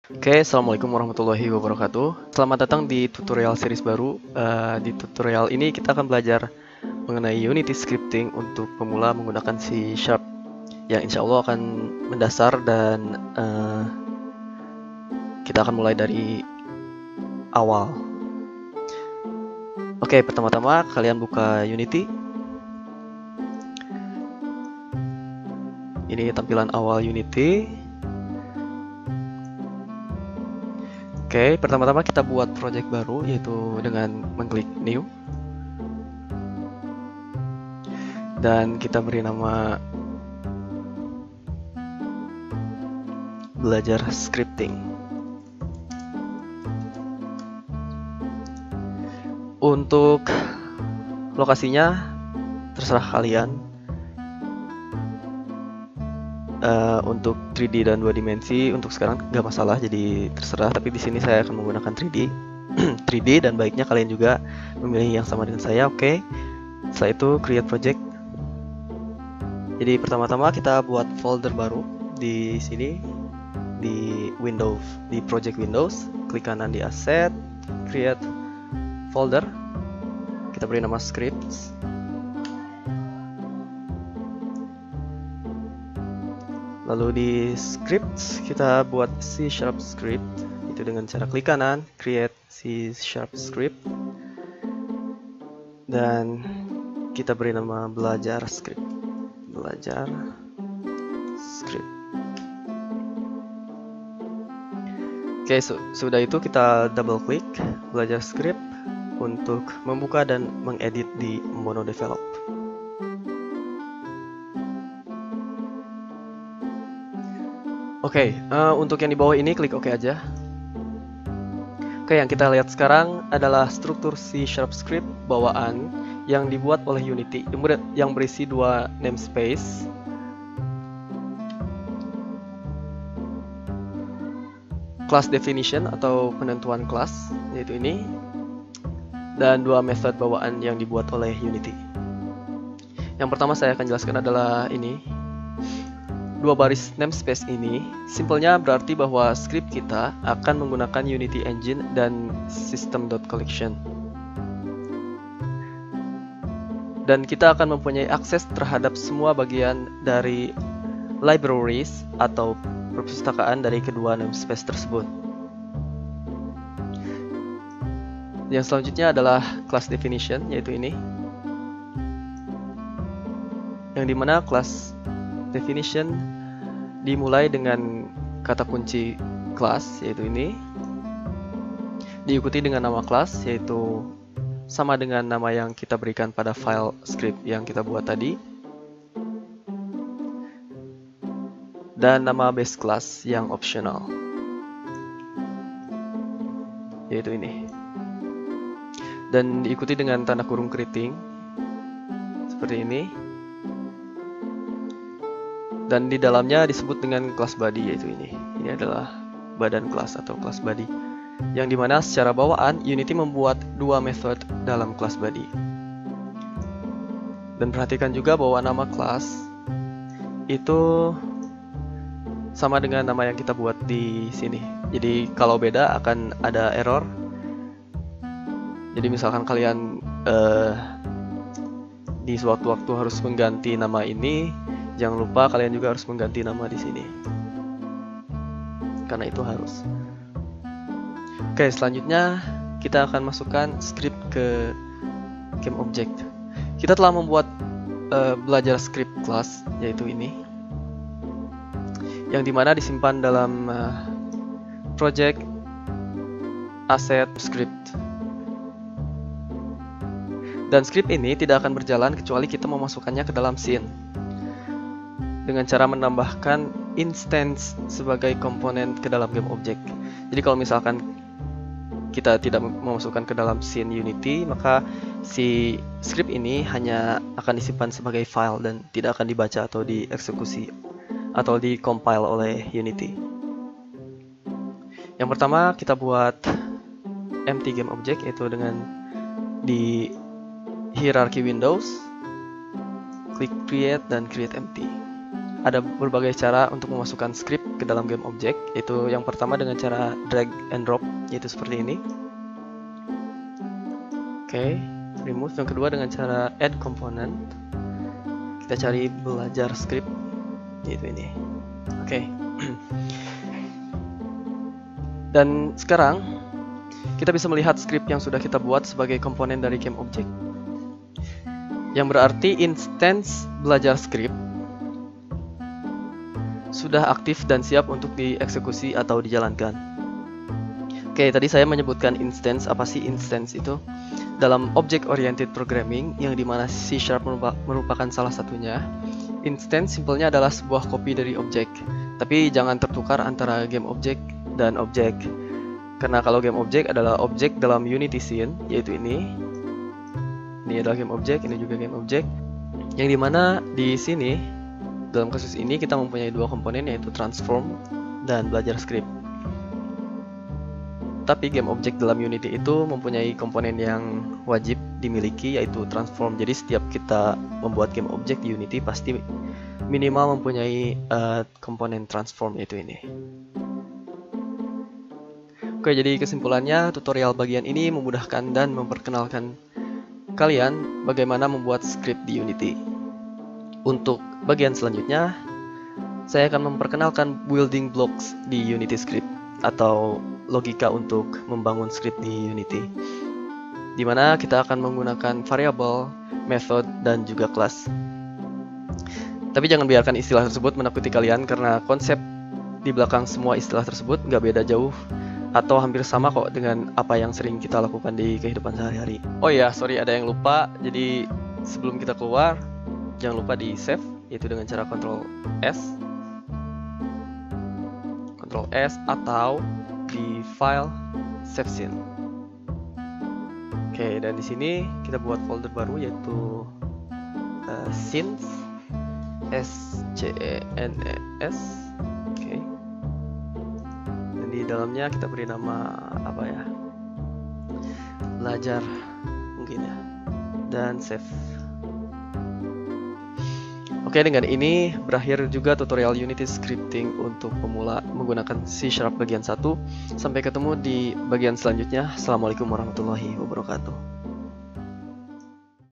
Oke, Assalamualaikum warahmatullahi wabarakatuh. Selamat datang di tutorial series baru. Di tutorial ini kita akan belajar mengenai Unity Scripting untuk pemula menggunakan C#, yang insya Allah akan mendasar dan kita akan mulai dari awal. Oke, pertama-tama kalian buka Unity. Ini tampilan awal Unity. Oke, pertama-tama kita buat project baru, yaitu dengan mengklik New. Dan kita beri nama Belajar Scripting. Untuk lokasinya, terserah kalian. Untuk 3D dan 2 dimensi untuk sekarang nggak masalah, jadi terserah. Tapi di sini saya akan menggunakan 3D, 3D dan baiknya kalian juga memilih yang sama dengan saya. Oke. Setelah itu create project. Jadi pertama-tama kita buat folder baru di sini di Windows, di Project Windows. Klik kanan di Asset, Create Folder. Kita beri nama Scripts. Lalu di scripts kita buat C# script itu dengan cara klik kanan, create C# script, dan kita beri nama belajar script. Belajar script. Oke, sudah itu kita double klik belajar script untuk membuka dan mengedit di MonoDevelop. Oke, untuk yang di bawah ini klik OK aja. Oke, yang kita lihat sekarang adalah struktur C# script bawaan yang dibuat oleh Unity yang berisi dua namespace, class definition atau penentuan kelas, yaitu ini, dan dua method bawaan yang dibuat oleh Unity. Yang pertama saya akan jelaskan adalah ini. Dua baris namespace ini simpelnya berarti bahwa script kita akan menggunakan Unity Engine dan system.collection. Dan kita akan mempunyai akses terhadap semua bagian dari libraries atau perpustakaan dari kedua namespace tersebut. Yang selanjutnya adalah class definition, yaitu ini. Yang dimana class definition dimulai dengan kata kunci class, yaitu ini, diikuti dengan nama class, yaitu sama dengan nama yang kita berikan pada file script yang kita buat tadi, dan nama base class yang optional, yaitu ini, dan diikuti dengan tanda kurung keriting seperti ini. Dan di dalamnya disebut dengan class body, yaitu ini. Ini adalah badan kelas atau class body, yang dimana secara bawaan Unity membuat dua method dalam class body. Dan perhatikan juga bahwa nama class itu sama dengan nama yang kita buat di sini. Jadi kalau beda akan ada error. Jadi misalkan kalian di suatu waktu harus mengganti nama ini, jangan lupa kalian juga harus mengganti nama di sini, karena itu harus. Oke, selanjutnya kita akan masukkan script ke GameObject. Kita telah membuat belajar script class, yaitu ini, yang dimana disimpan dalam project asset script. Dan script ini tidak akan berjalan kecuali kita memasukkannya ke dalam scene dengan cara menambahkan instance sebagai komponen ke dalam GameObject. Jadi kalau misalkan kita tidak memasukkan ke dalam scene Unity, maka si script ini hanya akan disimpan sebagai file dan tidak akan dibaca atau dieksekusi atau di-compile oleh Unity. Yang pertama kita buat empty GameObject, yaitu dengan di hierarchy Windows, klik create dan create empty. Ada berbagai cara untuk memasukkan script ke dalam game object, yaitu yang pertama dengan cara drag and drop, yaitu seperti ini. Oke, remove. Yang kedua dengan cara add component. Kita cari belajar script, yaitu ini. Oke. Dan sekarang kita bisa melihat script yang sudah kita buat sebagai komponen dari game object. Yang berarti instance belajar script sudah aktif dan siap untuk dieksekusi atau dijalankan. Oke, tadi saya menyebutkan instance. Apa sih instance itu? Dalam object oriented programming, yang dimana C# merupakan salah satunya, instance simpelnya adalah sebuah kopi dari objek. Tapi jangan tertukar antara game object dan objek. Karena kalau game object adalah objek dalam Unity scene, yaitu ini. Ini adalah game object, ini juga game object. Yang dimana di sini, dalam kasus ini kita mempunyai dua komponen, yaitu transform dan belajar script. Tapi game object dalam Unity itu mempunyai komponen yang wajib dimiliki, yaitu transform. Jadi setiap kita membuat game object di Unity pasti minimal mempunyai komponen transform, yaitu ini. Oke, jadi kesimpulannya tutorial bagian ini memudahkan dan memperkenalkan kalian bagaimana membuat script di Unity. Untuk bagian selanjutnya, saya akan memperkenalkan building blocks di Unity script atau logika untuk membangun script di Unity, di mana kita akan menggunakan variable, method, dan juga class. Tapi jangan biarkan istilah tersebut menakuti kalian, karena konsep di belakang semua istilah tersebut nggak beda jauh atau hampir sama kok dengan apa yang sering kita lakukan di kehidupan sehari-hari. Oh ya, sorry, ada yang lupa. Jadi sebelum kita keluar, jangan lupa di save, yaitu dengan cara Ctrl S atau di file save scene. Oke, dan di sini kita buat folder baru, yaitu scenes, SCENES. Oke. Dan di dalamnya kita beri nama apa ya? Belajar mungkin ya. Dan save. Oke, dengan ini berakhir juga tutorial Unity Scripting untuk pemula menggunakan C# bagian 1. Sampai ketemu di bagian selanjutnya. Assalamualaikum warahmatullahi wabarakatuh.